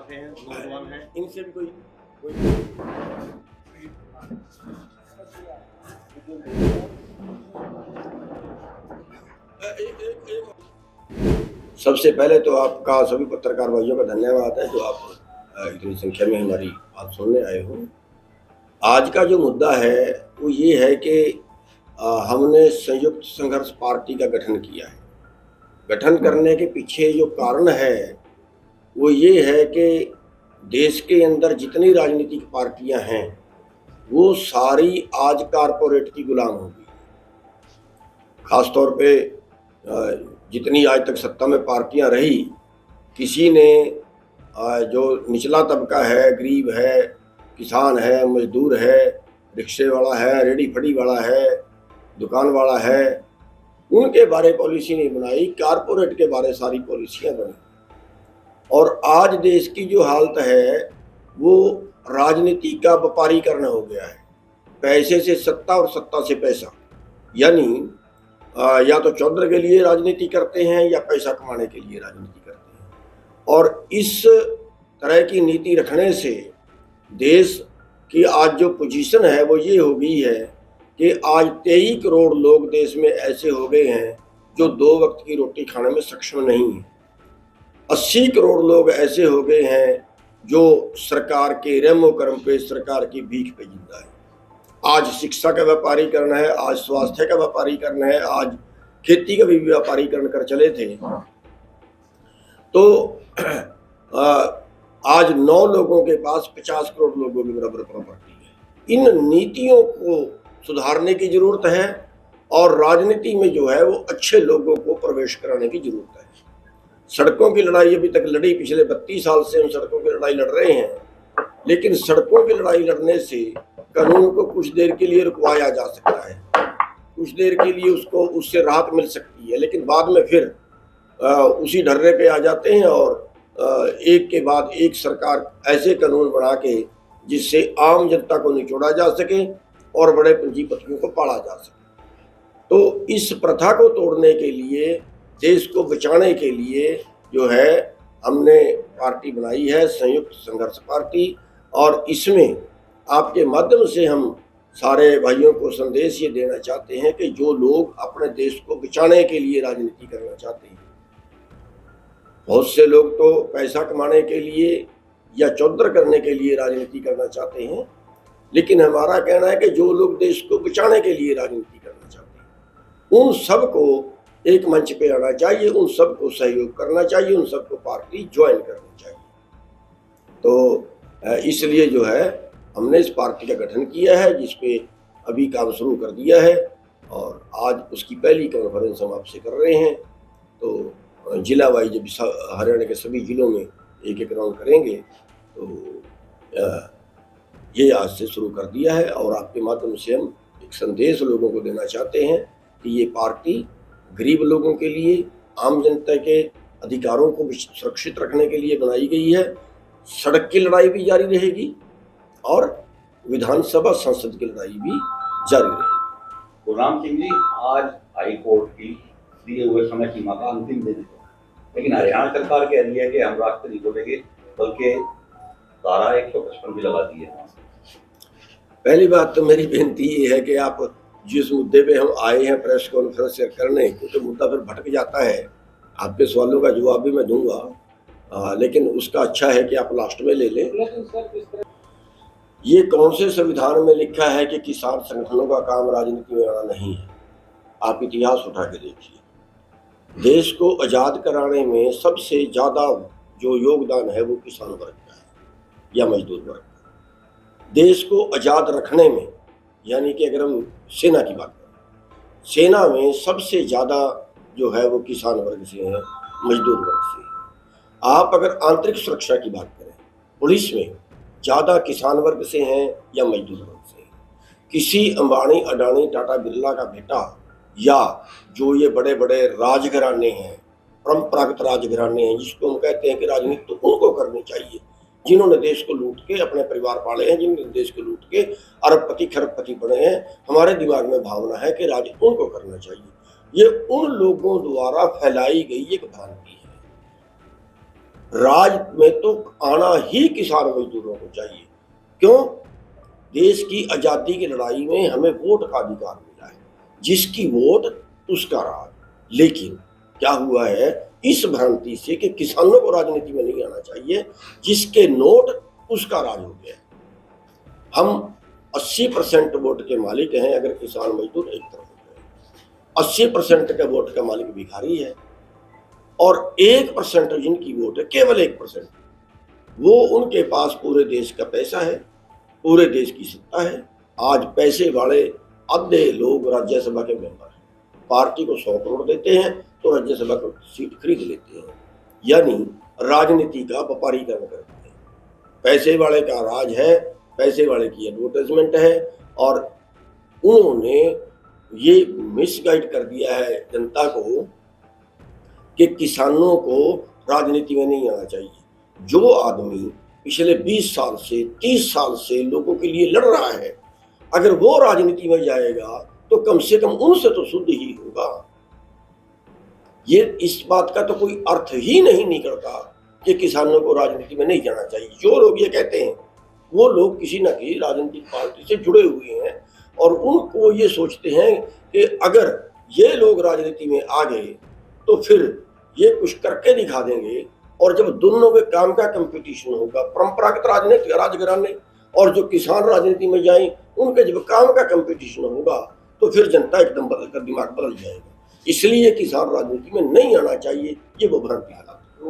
युवा हैं, नौजवान हैं, इनसे भी कोई सबसे पहले तो आपका सभी पत्रकार भाइयों का धन्यवाद है जो आप इतनी संख्या में हमारी बात सुनने आए हो। आज का जो मुद्दा है वो ये है कि हमने संयुक्त संघर्ष पार्टी का गठन किया है। गठन करने के पीछे जो कारण है वो ये है कि देश के अंदर जितनी राजनीतिक पार्टियां हैं वो सारी आज कारपोरेट की गुलाम हो गई। खासतौर पे जितनी आज तक सत्ता में पार्टियां रही, किसी ने जो निचला तबका है, गरीब है, किसान है, मजदूर है, रिक्शे वाला है, रेडी फड़ी वाला है, दुकान वाला है, उनके बारे पॉलिसी नहीं बनाई, कारपोरेट के बारे सारी पॉलिसियां बनी। और आज देश की जो हालत है वो राजनीति का व्यापारीकरण हो गया है। पैसे से सत्ता और सत्ता से पैसा, यानी या तो चौधर के लिए राजनीति करते हैं या पैसा कमाने के लिए राजनीति करते हैं। और इस तरह की नीति रखने से देश की आज जो पोजीशन है वो ये हो गई है कि आज 23 करोड़ लोग देश में ऐसे हो गए हैं जो 2 वक्त की रोटी खाने में सक्षम नहीं है। 80 करोड़ लोग ऐसे हो गए हैं जो सरकार के रेमो कर्म पे, सरकार की भीख पे जिंदा है। आज शिक्षा का व्यापारीकरण है, आज स्वास्थ्य का व्यापारीकरण है, आज खेती का भी व्यापारीकरण कर चले थे। तो आज 9 लोगों के पास 50 करोड़ लोगों के बराबर प्रॉपर्टी है। इन नीतियों को सुधारने की जरूरत है और राजनीति में जो है वो अच्छे लोगों को प्रवेश कराने की जरूरत है। सड़कों की लड़ाई अभी तक लड़ी, पिछले 32 साल से हम सड़कों की लड़ाई लड़ रहे हैं, लेकिन सड़कों की लड़ाई लड़ने से कानून को कुछ देर के लिए रुकवाया जा सकता है, कुछ देर के लिए उसको उससे राहत मिल सकती है, लेकिन बाद में फिर उसी ढर्रे पे आ जाते हैं और एक के बाद एक सरकार ऐसे कानून बना के जिससे आम जनता को निचोड़ा जा सके और बड़े पूंजीपतियों को पाला जा सके। तो इस प्रथा को तोड़ने के लिए, देश को बचाने के लिए जो है हमने पार्टी बनाई है संयुक्त संघर्ष पार्टी। और इसमें आपके माध्यम से हम सारे भाइयों को संदेश ये देना चाहते हैं कि जो लोग अपने देश को बचाने के लिए राजनीति करना चाहते हैं, बहुत से लोग तो पैसा कमाने के लिए या चौधर करने के लिए राजनीति करना चाहते हैं, लेकिन हमारा कहना है कि जो लोग देश को बचाने के लिए राजनीति करना चाहते हैं उन सबको एक मंच पे आना चाहिए, उन सबको सहयोग करना चाहिए, उन सबको पार्टी ज्वाइन करनी चाहिए। तो इसलिए जो है हमने इस पार्टी का गठन किया है, जिसपे अभी काम शुरू कर दिया है और आज उसकी पहली कॉन्फ्रेंस हम आपसे कर रहे हैं। तो जिला वाइज जब हरियाणा के सभी जिलों में एक राउंड करेंगे, तो ये आज से शुरू कर दिया है। और आपके माध्यम से हम एक संदेश लोगों को देना चाहते हैं कि ये पार्टी गरीब लोगों के लिए, आम जनता के अधिकारों को सुरक्षित रखने के लिए बनाई गई है। सड़क की लड़ाई भी जारी रहेगी और विधानसभा संसद की लड़ाई भी जारी रहेगी। तो राम सिंह जी, आज हाई कोर्ट की दिए हुए समय सीमा का अंतिम दिन है, लेकिन हरियाणा सरकार कह रही है कि हम रास्ते नहीं खोलेंगे, बल्कि धारा 155 भी लगा दी है। पहली बात तो मेरी बेनती ये है कि आप जिस मुद्दे पे हम आए हैं प्रेस कॉन्फ्रेंस करने, क्योंकि मुद्दा फिर भटक जाता है, आपके सवालों का जवाब भी मैं दूंगा, लेकिन उसका अच्छा है कि आप लास्ट में ले लें। ये कौन से संविधान में लिखा है कि किसान संगठनों का काम राजनीति में आना नहीं है? आप इतिहास उठा के देखिए। देश को आज़ाद कराने में सबसे ज़्यादा जो योगदान है वो किसान वर्ग का है या मजदूर वर्ग का। देश को आज़ाद रखने में, यानी कि अगर हम सेना की बात करें, सेना में सबसे ज़्यादा जो है वो किसान वर्ग से है, मजदूर वर्ग से है। आप अगर आंतरिक सुरक्षा की बात करें, पुलिस में ज़्यादा किसान वर्ग से हैं या मजदूर वर्ग से हैं। किसी अंबानी, अडानी, टाटा बिरला का बेटा या जो ये बड़े बड़े राजघराने हैं, परंपरागत राजघराने हैं, जिसको हम कहते हैं कि राजनीति तो उनको करनी चाहिए जिन्होंने देश को लूट के अपने परिवार पाले हैं, जिन्होंने देश को लूट के अरबपति खरबपति बने हैं। हमारे दिमाग में भावना है कि राजनीति उनको करना चाहिए। ये उन लोगों द्वारा फैलाई गई एक भ्रांति है। राज में तो आना ही किसान मजदूरों को चाहिए। क्यों? देश की आजादी की लड़ाई में हमें वोट का अधिकार मिला है, जिसकी वोट उसका राज। लेकिन क्या हुआ है इस भ्रांति से कि किसानों को राजनीति में नहीं आना चाहिए, जिसके नोट उसका राज हो गया। हम 80% वोट के मालिक हैं, अगर किसान मजदूर एक तरफ हो गए। 80% के वोट का मालिक भिखारी है, और 1% जिनकी वोट है, केवल 1%, वो उनके पास पूरे देश का पैसा है, पूरे देश की सत्ता है। आज पैसे वाले आधे लोग राज्यसभा के मेंबर हैं, पार्टी को 100 करोड़ देते हैं तो राज्यसभा को सीट खरीद लेते हैं, यानी राजनीति का व्यापारीकरण करते हैं। पैसे वाले का राज है, पैसे वाले की एडवर्टाइजमेंट है, और उन्होंने ये मिसगाइड कर दिया है जनता को कि किसानों को राजनीति में नहीं आना चाहिए। जो आदमी पिछले 20 साल से 30 साल से लोगों के लिए लड़ रहा है, अगर वो राजनीति में जाएगा तो कम से कम उनसे तो शुद्ध ही होगा। ये इस बात का तो कोई अर्थ ही नहीं निकलता कि किसानों को राजनीति में नहीं जाना चाहिए। जो लोग ये कहते हैं वो लोग किसी न किसी राजनीतिक पार्टी से जुड़े हुए हैं, और उनको ये सोचते हैं कि अगर ये लोग राजनीति में आ गए तो फिर ये कुछ करके दिखा देंगे। और जब दोनों के काम का कंपटीशन होगा, परंपरागत राजनीति राजघराने और जो किसान राजनीति में जाएं, उनके जब काम का कंपटीशन होगा तो फिर जनता एकदम बदल कर दिमाग बदल जाएगा। इसलिए किसान राजनीति में नहीं आना चाहिए, ये वो भ्रांति है।